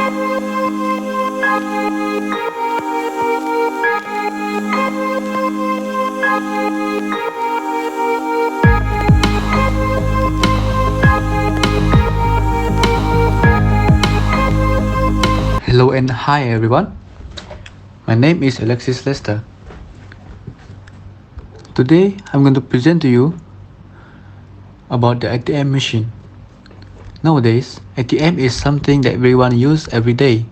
Hello and hi everyone. My name is Alexis Lester. Today I'm going to present to you about the ATM machine. Nowadays, ATM is something that everyone uses every day.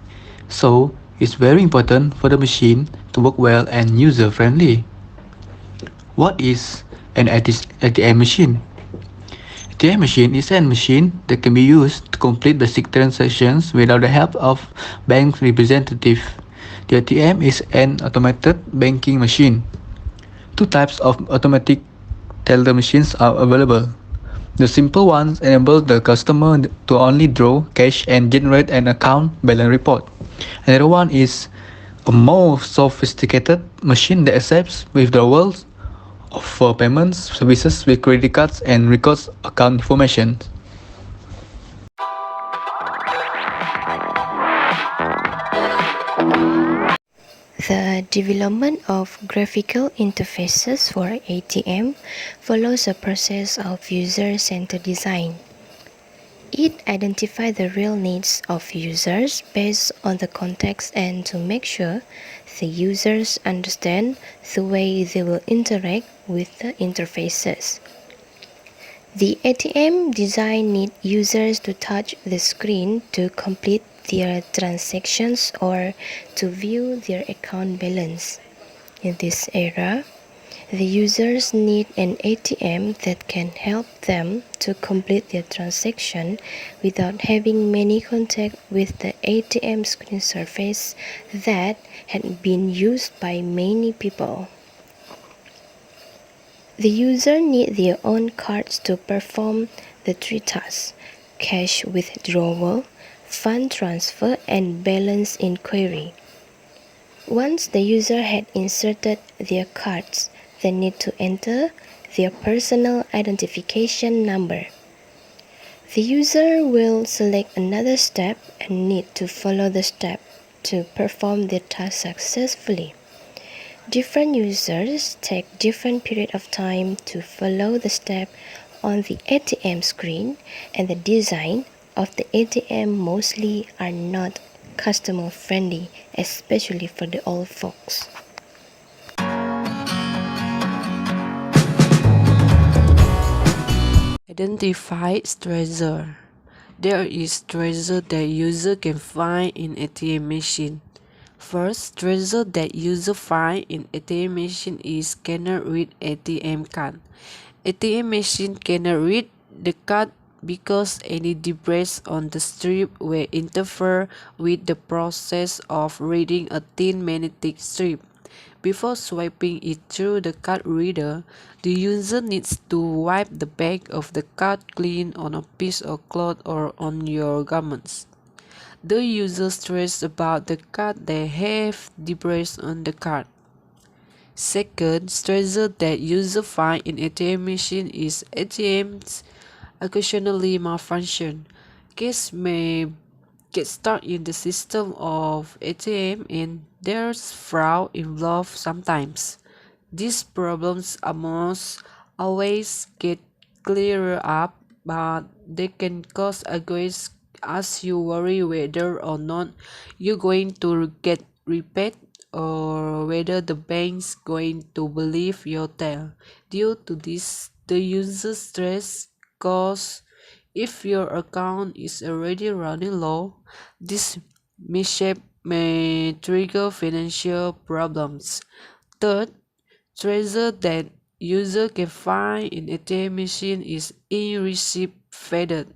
So, it's very important for the machine to work well and user friendly. What is an ATM machine? ATM machine is a machine that can be used to complete basic transactions without the help of bank representative. The ATM is an automated banking machine. Two types of automatic teller machines are available. The simple ones enable the customer to only draw cash and generate an account balance report. Another one is a more sophisticated machine that accepts withdrawals for payments services with credit cards and records account information. The development of graphical interfaces for ATM follows a process of user-centered design. It identifies the real needs of users based on the context and to make sure the users understand the way they will interact with the interfaces. The ATM design needs users to touch the screen to complete their transactions or to view their account balance. In this era, the users need an ATM that can help them to complete their transaction without having many contact with the ATM screen surface that had been used by many people. The user needs their own cards to perform the three tasks: cash withdrawal, fund transfer, and balance inquiry. Once the user had inserted their cards, they need to enter their personal identification number. The user will select another step and need to follow the step to perform their task successfully. Different users take different period of time to follow the step on the ATM screen, and the design of the ATM mostly are not customer friendly, especially for the old folks. Identify treasure. There is treasure that user can find in ATM machine. First, treasure that user find in ATM machine is cannot read ATM card. ATM machine cannot read the card because any debris on the strip will interfere with the process of reading a thin magnetic strip. Before swiping it through the card reader, the user needs to wipe the back of the card clean on a piece of cloth or on your garments. The user stress about the card that have debris on the card. Second, stressor that user find in ATM machine is ATMs occasionally malfunction. Case may get stuck in the system of ATM and there's fraud involved sometimes. These problems almost always get cleared up, but they can cause anguish as you worry whether or not you're going to get repaid or whether the bank's going to believe your tale. Due to this, the user stress cause if your account is already running low, this mishap may trigger financial problems. Third, treasure that user can find in ATM machine is in receipt faded.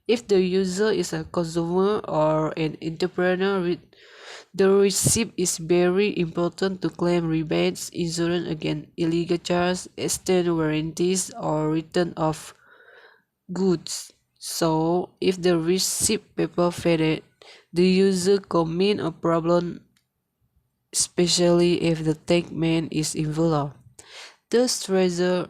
If the user is a consumer or an entrepreneur, the receipt is very important to claim rebates, insurance against illegal charges, extended warranties, or return of goods. So, if the receipt paper faded, the user commit a problem, especially if the tag man is involved. The treasure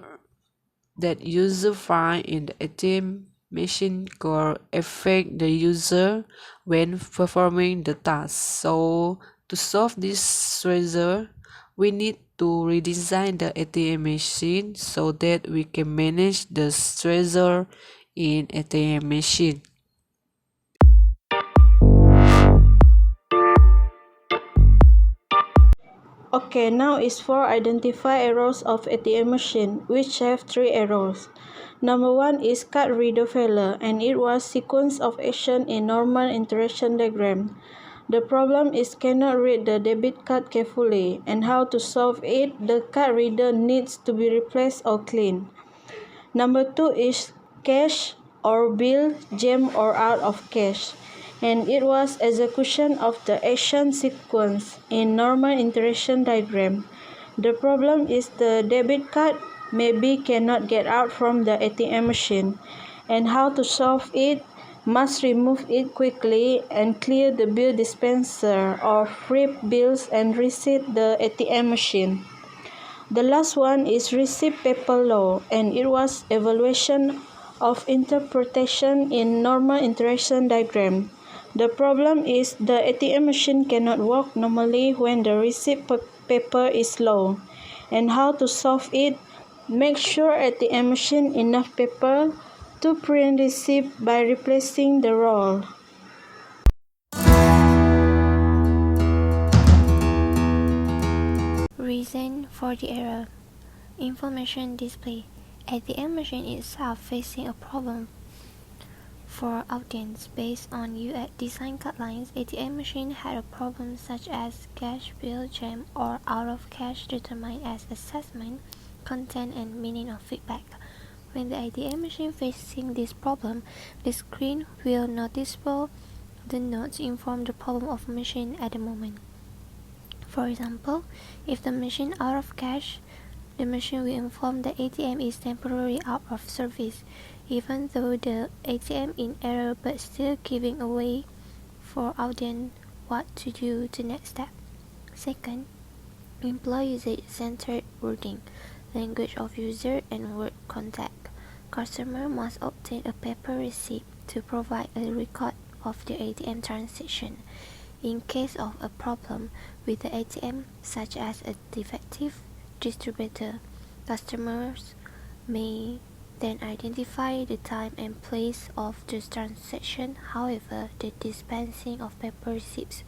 that user find in the ATM machine could affect the user when performing the task. So to solve this stressor, we need to redesign the ATM machine so that we can manage the stressor in ATM machine. Okay, now is for identify errors of ATM machine, which have 3 errors. Number 1 is card reader failure, and it was sequence of action in normal interaction diagram. The problem is cannot read the debit card carefully, and how to solve it, the card reader needs to be replaced or cleaned. Number 2 is cash or bill jam or out of cash, and it was execution of the action sequence in normal interaction diagram. The problem is the debit card maybe cannot get out from the ATM machine, and how to solve it, must remove it quickly and clear the bill dispenser or flip bills and reset the ATM machine. The last one is receipt paper law, and it was evaluation of interpretation in normal interaction diagram. The problem is the ATM machine cannot work normally when the receipt paper is low. And how to solve it? Make sure ATM machine enough paper to print receipt by replacing the roll. Reason for the error. Information display. ATM machine itself facing a problem for audience based on UX design guidelines. ATM machine had a problem such as cash bill jam or out of cash determined as assessment, content and meaning of feedback. When the ATM machine facing this problem, the screen will noticeable the notes inform the problem of machine at the moment. For example, if the machine out of cash, the machine will inform the ATM is temporarily out of service, even though the ATM in error but still giving away for audience what to do the next step. Second, employ user-centered wording, language of user and word contact. Customer must obtain a paper receipt to provide a record of the ATM transaction. In case of a problem with the ATM, such as a defective distributor, customers may then identify the time and place of the transaction. However, the dispensing of paper receipts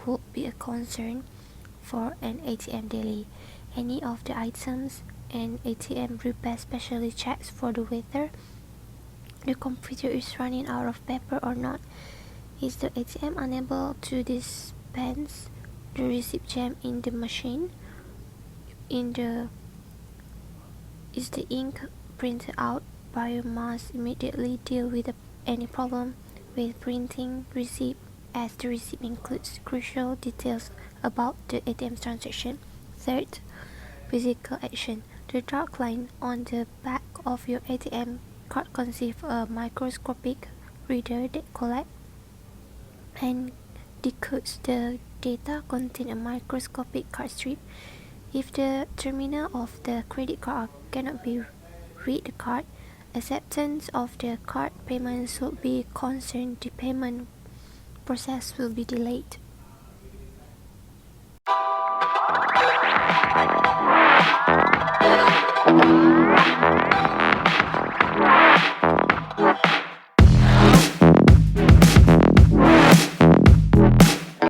would be a concern for an ATM daily. Any of the items an ATM repair specially checks for the whether the computer is running out of paper or not. Is the ATM unable to dispense the receipt jam in the machine? Is the ink printed out? Buyer must immediately deal with any problem with printing receipt, as the receipt includes crucial details about the ATM transaction. Third, physical action. The dark line on the back of your ATM card consists of a microscopic reader that collects and decodes the data contained in a microscopic card strip. If the terminal of the credit card cannot be read the card, acceptance of the card payment should be concerned. The payment process will be delayed.